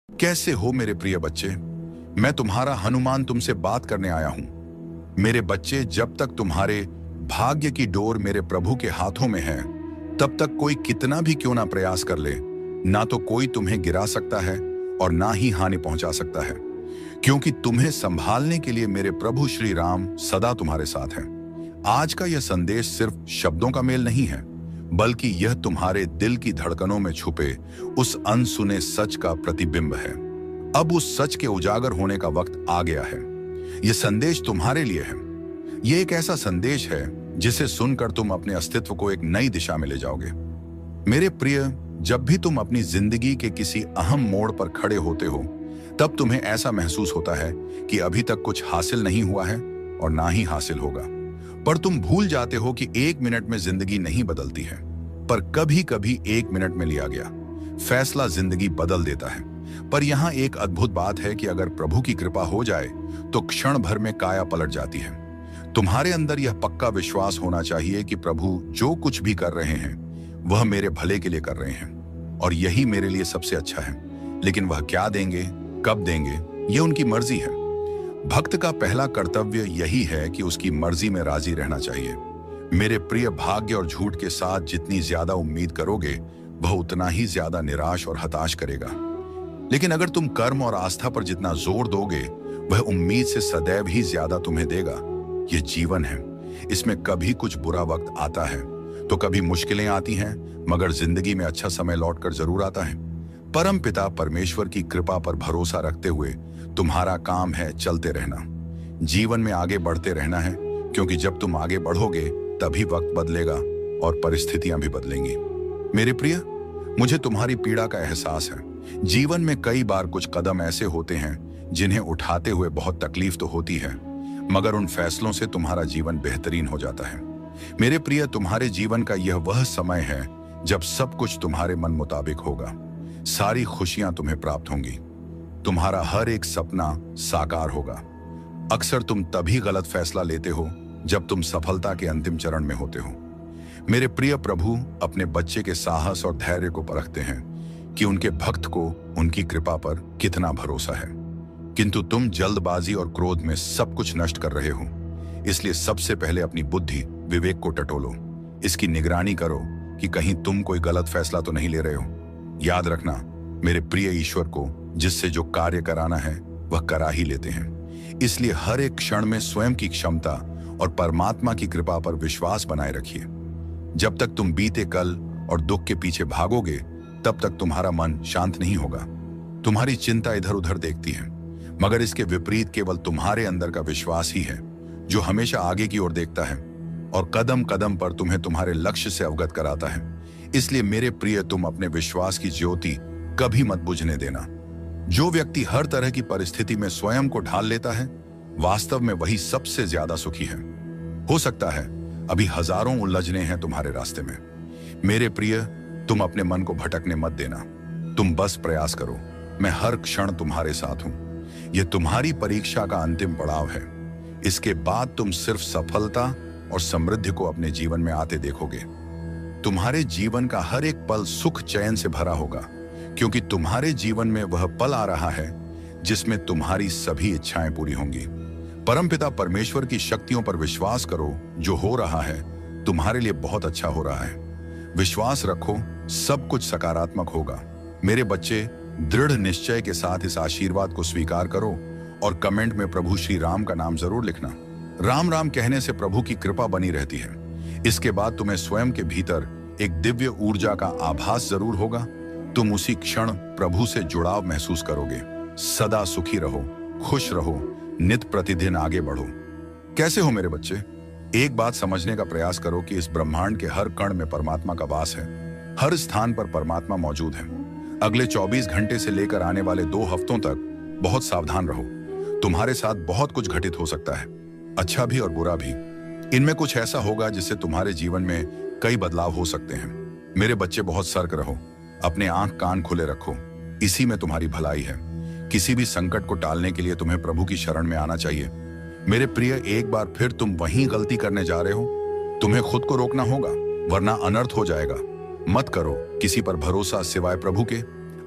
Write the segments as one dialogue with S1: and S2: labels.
S1: कैसे हो मेरे प्रिय बच्चे? मैं तुम्हारा हनुमान तुमसे बात करने आया हूं। मेरे बच्चे, जब तक तुम्हारे भाग्य की डोर मेरे प्रभु के हाथों में है, तब तक कोई कितना भी क्यों ना प्रयास कर ले, ना तो कोई तुम्हें गिरा सकता है और ना ही हानि पहुंचा सकता है, क्योंकि तुम्हें संभालने के लिए मेरे प्रभु श्री राम सदा तुम्हारे साथ हैं। आज का यह संदेश सिर्फ शब्दों का मेल नहीं है, बल्कि यह तुम्हारे दिल की धड़कनों में छुपे उस अनसुने सच का प्रतिबिंब है। अब उस सच के उजागर होने का वक्त आ गया है। यह संदेश तुम्हारे लिए है। यह एक ऐसा संदेश है जिसे सुनकर तुम अपने अस्तित्व को एक नई दिशा में ले जाओगे। मेरे प्रिय, जब भी तुम अपनी जिंदगी के किसी अहम मोड़ पर खड़े होते हो, तब तुम्हें ऐसा महसूस होता है कि अभी तक कुछ हासिल नहीं हुआ है और ना ही हासिल होगा। पर तुम भूल जाते हो कि एक मिनट में जिंदगी नहीं बदलती है, पर कभी कभी एक मिनट में लिया गया फैसला जिंदगी बदल देता है। पर यहाँ एक अद्भुत बात है कि अगर प्रभु की कृपा हो जाए तो क्षण भर में काया पलट जाती है। तुम्हारे अंदर यह पक्का विश्वास होना चाहिए कि प्रभु जो कुछ भी कर रहे हैं वह मेरे भले के लिए कर रहे हैं और यही मेरे लिए सबसे अच्छा है। लेकिन वह क्या देंगे, कब देंगे, यह उनकी मर्जी है। भक्त का पहला कर्तव्य यही है कि उसकी मर्जी में राजी रहना चाहिए। मेरे प्रिय, भाग्य और झूठ के साथ जितनी ज्यादा उम्मीद करोगे, वह उतना ही ज्यादा निराश और हताश करेगा। लेकिन अगर तुम कर्म और आस्था पर जितना जोर दोगे, वह उम्मीद से सदैव ही ज्यादा तुम्हें देगा। यह जीवन है, इसमें कभी कुछ बुरा वक्त आता है तो कभी मुश्किलें आती हैं, मगर जिंदगी में अच्छा समय लौटकर जरूर आता है। परम पिता परमेश्वर की कृपा पर भरोसा रखते हुए तुम्हारा काम है चलते रहना, जीवन में आगे बढ़ते रहना है, क्योंकि जब तुम आगे बढ़ोगे तभी वक्त बदलेगा और परिस्थितियां भी बदलेंगी। मेरे प्रिय, मुझे तुम्हारी पीड़ा का एहसास है। जीवन में कई बार कुछ कदम ऐसे होते हैं जिन्हें उठाते हुए बहुत तकलीफ तो होती है, मगर उन फैसलों से तुम्हारा जीवन बेहतरीन हो जाता है। मेरे प्रिय, तुम्हारे जीवन का यह वह समय है जब सब कुछ तुम्हारे मन मुताबिक होगा। सारी खुशियां तुम्हें प्राप्त होंगी, तुम्हारा हर एक सपना साकार होगा। अक्सर तुम तभी गलत फैसला लेते हो जब तुम सफलता के अंतिम चरण में होते हो। मेरे प्रिय, प्रभु अपने बच्चे के साहस और धैर्य को परखते हैं कि उनके भक्त को उनकी कृपा पर कितना भरोसा है। किंतु तुम जल्दबाजी और क्रोध में सब कुछ नष्ट कर रहे हो। इसलिए सबसे पहले अपनी बुद्धि, विवेक को टटोलो। इसकी निगरानी करो कि कहीं तुम कोई गलत फैसला तो नहीं ले रहे हो। याद रखना, मेरे प्रिय, ईश्वर को जिससे जो कार्य कराना है वह करा ही लेते हैं। इसलिए हर एक क्षण में स्वयं की क्षमता और परमात्मा की कृपा पर विश्वास बनाए रखिए। जब तक तुम बीते कल और दुख के पीछे भागोगे, तब तक तुम्हारा मन शांत नहीं होगा। तुम्हारी चिंता इधर उधर देखती है, मगर इसके विपरीत केवल तुम्हारे अंदर का विश्वास ही है जो हमेशा आगे की ओर देखता है और कदम कदम पर तुम्हें तुम्हारे लक्ष्य से अवगत कराता है। इसलिए मेरे प्रिय, तुम अपने विश्वास की ज्योति कभी मत बुझने देना। जो व्यक्ति हर तरह की परिस्थिति में स्वयं को ढाल लेता है, वास्तव में वही सबसे ज्यादा सुखी है। हो सकता है अभी हजारों उलझने हैं तुम्हारे रास्ते में। मेरे प्रिय, तुम अपने मन को भटकने मत देना। तुम बस प्रयास करो। मैं हर क्षण तुम्हारे साथ हूं। यह तुम्हारी परीक्षा का अंतिम पड़ाव है। इसके बाद तुम सिर्फ सफलता और समृद्धि को अपने जीवन में आते देखोगे। तुम्हारे जीवन का हर एक पल सुख चैन से भरा होगा, क्योंकि तुम्हारे जीवन में वह पल आ रहा है जिसमें तुम्हारी सभी इच्छाएं पूरी होंगी। परमपिता परमेश्वर की शक्तियों पर विश्वास करो। जो हो रहा है तुम्हारे लिए बहुत अच्छा हो रहा है। विश्वास रखो, सब कुछ सकारात्मक होगा। मेरे बच्चे, दृढ़ निश्चय के साथ इस आशीर्वाद को स्वीकार करो और कमेंट में प्रभु श्री राम का नाम जरूर लिखना। राम राम कहने से प्रभु की कृपा बनी रहती है। इसके बाद तुम्हें स्वयं के भीतर एक दिव्य ऊर्जा का आभास जरूर होगा। तुम उसी क्षण प्रभु से जुड़ाव महसूस करोगे। सदा सुखी रहो, खुश रहो, नित प्रतिदिन आगे बढ़ो। कैसे हो मेरे बच्चे? एक बात समझने का प्रयास करो कि इस ब्रह्मांड के हर कण में परमात्मा का वास है। हर स्थान पर परमात्मा मौजूद है। अगले 24 घंटे से लेकर आने वाले 2 हफ्तों तक बहुत सावधान रहो। तुम्हारे साथ बहुत कुछ घटित हो सकता है, अच्छा भी और बुरा भी। इनमें कुछ ऐसा होगा जिससे तुम्हारे जीवन में कई बदलाव हो सकते हैं। मेरे बच्चे, बहुत सतर्क रहो। अपने आंख कान खुले रखो, इसी में तुम्हारी भलाई है। किसी भी संकट को टालने के लिए तुम्हें प्रभु की शरण में आना चाहिए। मेरे प्रिय, एक बार फिर तुम वही गलती करने जा रहे हो। तुम्हें खुद को रोकना होगा, वरना अनर्थ हो जाएगा। मत करो किसी पर भरोसा सिवाय प्रभु के।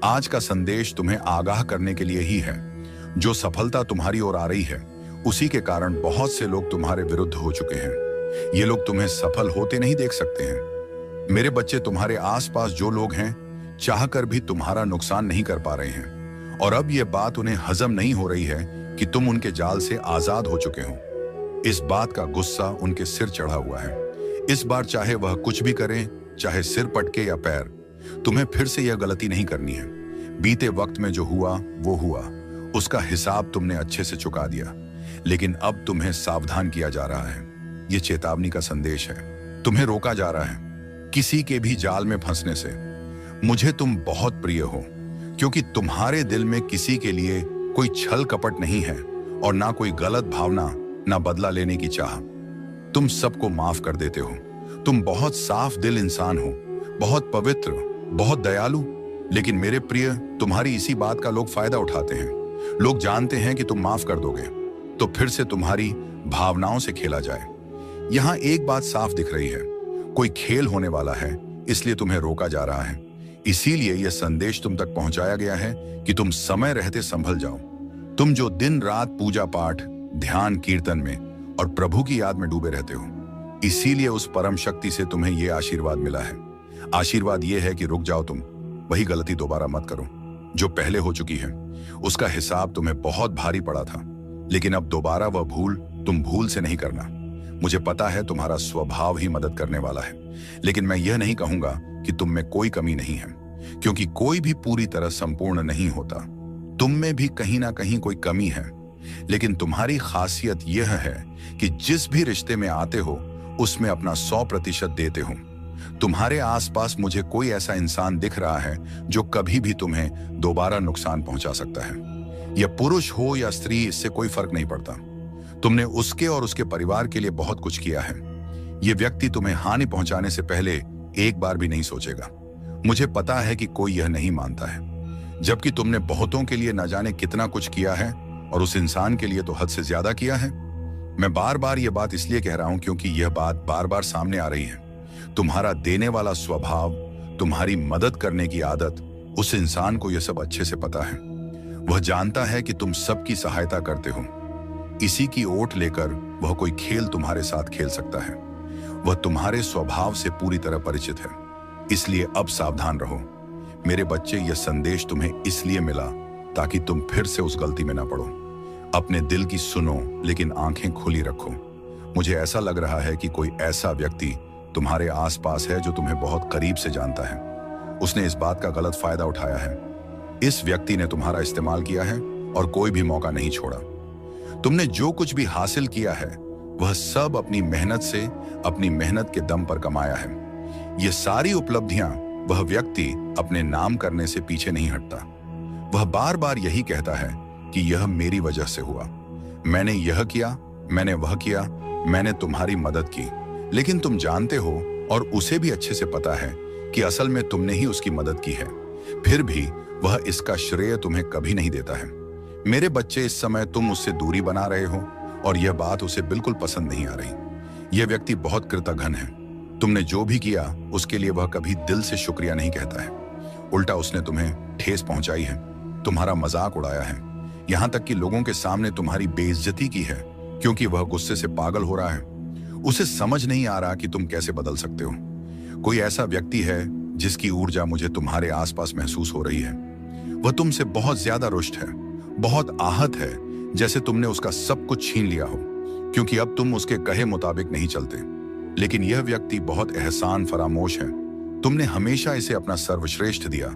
S1: आज का संदेश तुम्हें आगाह करने के लिए ही है। जो सफलता तुम्हारी ओर आ रही है, उसी के कारण बहुत से लोग तुम्हारे विरुद्ध हो चुके हैं। ये लोग तुम्हें सफल होते नहीं देख सकते हैं। मेरे बच्चे, तुम्हारे आसपास जो लोग हैं, चाहकर भी तुम्हारा नुकसान नहीं कर पा रहे हैं, और अब यह बात उन्हें हजम नहीं हो रही है कि तुम उनके जाल से आजाद हो चुके हो। इस बात का गुस्सा उनके सिर चढ़ा हुआ है। इस बार चाहे वह कुछ भी करें, चाहे सिर पटके या पैर, तुम्हें फिर से यह गलती नहीं करनी है। बीते वक्त में जो हुआ वो हुआ, उसका हिसाब तुमने अच्छे से चुका दिया, लेकिन अब तुम्हें सावधान किया जा रहा है। यह चेतावनी का संदेश है। तुम्हें रोका जा रहा है किसी के भी जाल में फंसने से। मुझे तुम बहुत प्रिय हो, क्योंकि तुम्हारे दिल में किसी के लिए कोई छल कपट नहीं है, और ना कोई गलत भावना, ना बदला लेने की चाह। तुम सबको माफ कर देते हो। तुम बहुत साफ दिल इंसान हो, बहुत पवित्र, बहुत दयालु। लेकिन मेरे प्रिय, तुम्हारी इसी बात का लोग फायदा उठाते हैं। लोग जानते हैं कि तुम माफ कर दोगे, तो फिर से तुम्हारी भावनाओं से खेला जाए। यहां एक बात साफ दिख रही है, कोई खेल होने वाला है, इसलिए तुम्हें रोका जा रहा है। इसीलिए यह संदेश तुम तक पहुंचाया गया है कि तुम समय रहते संभल जाओ। तुम जो दिन रात पूजा पाठ, ध्यान, कीर्तन में और प्रभु की याद में डूबे रहते हो, इसीलिए उस परम शक्ति से तुम्हें यह आशीर्वाद मिला है। आशीर्वाद यह है कि रुक जाओ, तुम वही गलती दोबारा मत करो जो पहले हो चुकी है। उसका हिसाब तुम्हें बहुत भारी पड़ा था, लेकिन अब दोबारा वह भूल तुम भूल से नहीं करना। मुझे पता है तुम्हारा स्वभाव ही मदद करने वाला है, लेकिन मैं यह नहीं कहूंगा कि तुम में कोई कमी नहीं है, क्योंकि कोई भी पूरी तरह संपूर्ण नहीं होता। तुम में भी कहीं ना कहीं कोई कमी है, लेकिन तुम्हारी खासियत यह है कि जिस भी रिश्ते में आते हो उसमें अपना 100% देते हो। तुम्हारे आसपास मुझे कोई ऐसा इंसान दिख रहा है जो कभी भी तुम्हें दोबारा नुकसान पहुंचा सकता है। यह पुरुष हो या स्त्री, इससे कोई फर्क नहीं पड़ता। तुमने उसके और उसके परिवार के लिए बहुत कुछ किया है। यह व्यक्ति तुम्हें हानि पहुंचाने से पहले एक बार भी नहीं सोचेगा। मुझे पता है कि कोई यह नहीं मानता है, जबकि तुमने बहुतों के लिए न जाने कितना कुछ किया है, और उस इंसान के लिए तो हद से ज्यादा किया है। मैं बार बार यह बात इसलिए कह रहा हूं क्योंकि यह बात बार बार सामने आ रही है। तुम्हारा देने वाला स्वभाव, तुम्हारी मदद करने की आदत, उस इंसान को यह सब अच्छे से पता है। वह जानता है कि तुम सबकी सहायता करते हो। इसी की ओट लेकर वह कोई खेल तुम्हारे साथ खेल सकता है। वह तुम्हारे स्वभाव से पूरी तरह परिचित है, इसलिए अब सावधान रहो। मेरे बच्चे, यह संदेश तुम्हें इसलिए मिला ताकि तुम फिर से उस गलती में ना पड़ो। अपने दिल की सुनो, लेकिन आंखें खुली रखो। मुझे ऐसा लग रहा है कि कोई ऐसा व्यक्ति तुम्हारे आसपास है जो तुम्हें बहुत करीब से जानता है। उसने इस बात का गलत फायदा उठाया है। इस व्यक्ति ने तुम्हारा इस्तेमाल किया है और कोई भी मौका नहीं छोड़ा। तुमने जो कुछ भी हासिल किया है, वह सब अपनी मेहनत से, अपनी मेहनत के दम पर कमाया है। ये सारी उपलब्धियां वह व्यक्ति अपने नाम करने से पीछे नहीं हटता। वह बार बार यही कहता है कि यह मेरी वजह से हुआ, मैंने यह किया, मैंने वह किया, मैंने तुम्हारी मदद की। लेकिन तुम जानते हो, और उसे भी अच्छे से पता है, कि असल में तुमने ही उसकी मदद की है। फिर भी वह इसका श्रेय तुम्हें कभी नहीं देता है। मेरे बच्चे, इस समय तुम उससे दूरी बना रहे हो, और यह बात उसे बिल्कुल पसंद नहीं आ रही। यह व्यक्ति बहुत कृतघ्न है। तुमने जो भी किया उसके लिए वह कभी दिल से शुक्रिया नहीं कहता है। उल्टा उसने तुम्हें ठेस पहुंचाई है, तुम्हारा मजाक उड़ाया है, यहां तक कि लोगों के सामने तुम्हारी बेइज्जती की है, क्योंकि वह गुस्से से पागल हो रहा है। उसे समझ नहीं आ रहा कि तुम कैसे बदल सकते हो। कोई ऐसा व्यक्ति है जिसकी ऊर्जा मुझे तुम्हारे आसपास महसूस हो रही है। वह तुमसे बहुत ज्यादा रुष्ट है, बहुत आहत है, जैसे तुमने उसका सब कुछ छीन लिया हो, क्योंकि अब तुम उसके कहे मुताबिक नहीं चलते। लेकिन यह व्यक्ति बहुत एहसान फरामोश है। तुमने हमेशा इसे अपना सर्वश्रेष्ठ दिया।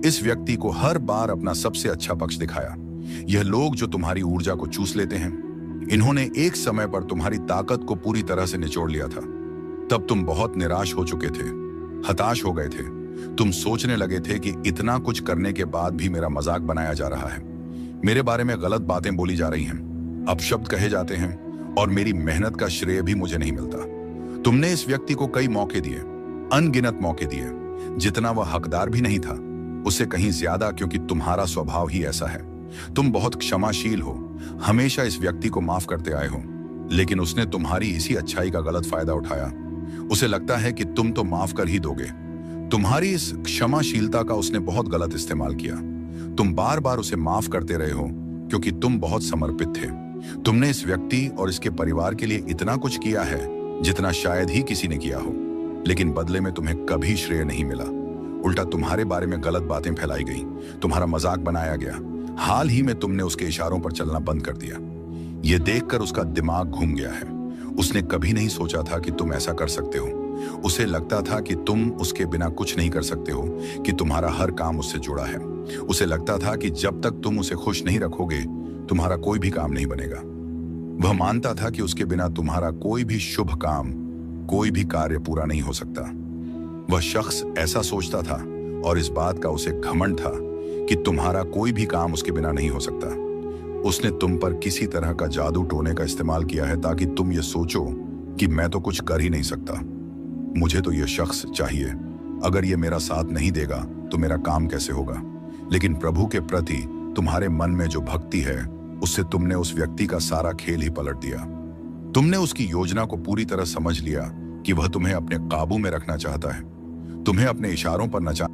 S1: इस व्यक्ति को हर बार अपना सबसे अच्छा पक्ष दिखाया। यह लोग जो तुम्हारी ऊर्जा को चूस लेते हैं, इन्होंने एक समय पर तुम्हारी ताकत को पूरी तरह से निचोड़ लिया था। तब तुम बहुत निराश हो चुके थे, हताश हो गए थे। तुम सोचने लगे थे कि इतना कुछ करने के बाद भी मेरा मजाक बनाया जा रहा है, मेरे बारे में गलत बातें बोली जा रही हैं, अपशब्द कहे जाते हैं, और मेरी मेहनत का श्रेय भी मुझे नहीं मिलता। तुमने इस व्यक्ति को कई मौके दिए, अनगिनत मौके दिए, जितना वह हकदार भी नहीं था, उससे कहीं ज्यादा, क्योंकि तुम्हारा स्वभाव ही ऐसा है। तुम बहुत क्षमाशील हो, हमेशा इस व्यक्ति को माफ करते आए हो, लेकिन उसने तुम्हारी इसी अच्छाई का गलत फायदा उठाया। उसे लगता है कि तुम तो माफ कर ही दोगे। तुम्हारी इस क्षमाशीलता का उसने बहुत गलत इस्तेमाल किया। तुम बार बार उसे माफ करते रहे हो क्योंकि तुम बहुत समर्पित थे। तुमने इस व्यक्ति और इसके परिवार के लिए इतना कुछ किया है जितना शायद ही किसी ने किया हो, लेकिन बदले में तुम्हें कभी श्रेय नहीं मिला। उल्टा तुम्हारे बारे में गलत बातें फैलाई गई, तुम्हारा मजाक बनाया गया। हाल ही में तुमने उसके इशारों पर चलना बंद कर दिया। यह देखकर उसका दिमाग घूम गया है। उसने कभी नहीं सोचा था कि तुम ऐसा कर सकते हो। उसे लगता था कि तुम उसके बिना कुछ नहीं कर सकते हो, कि तुम्हारा हर काम उससे जुड़ा है। उसे लगता था कि जब तक तुम उसे खुश नहीं रखोगे, तुम्हारा कोई भी काम नहीं बनेगा। वह मानता था कि उसके बिना तुम्हारा कोई भी शुभ काम, कोई भी कार्य पूरा नहीं हो सकता। वह शख्स ऐसा सोचता था और इस बात का उसे घमंड था कि तुम्हारा कोई भी काम उसके बिना नहीं हो सकता। उसने तुम पर किसी तरह का जादू टोने का इस्तेमाल किया है ताकि तुम ये सोचो कि मैं तो कुछ कर ही नहीं सकता, मुझे तो यह शख्स चाहिए। अगर ये मेरा साथ नहीं देगा तो मेरा काम कैसे होगा। लेकिन प्रभु के प्रति तुम्हारे मन में जो भक्ति है, उससे तुमने उस व्यक्ति का सारा खेल ही पलट दिया। तुमने उसकी योजना को पूरी तरह समझ लिया कि वह तुम्हें अपने काबू में रखना चाहता है, तुम्हें अपने इशारों पर नचा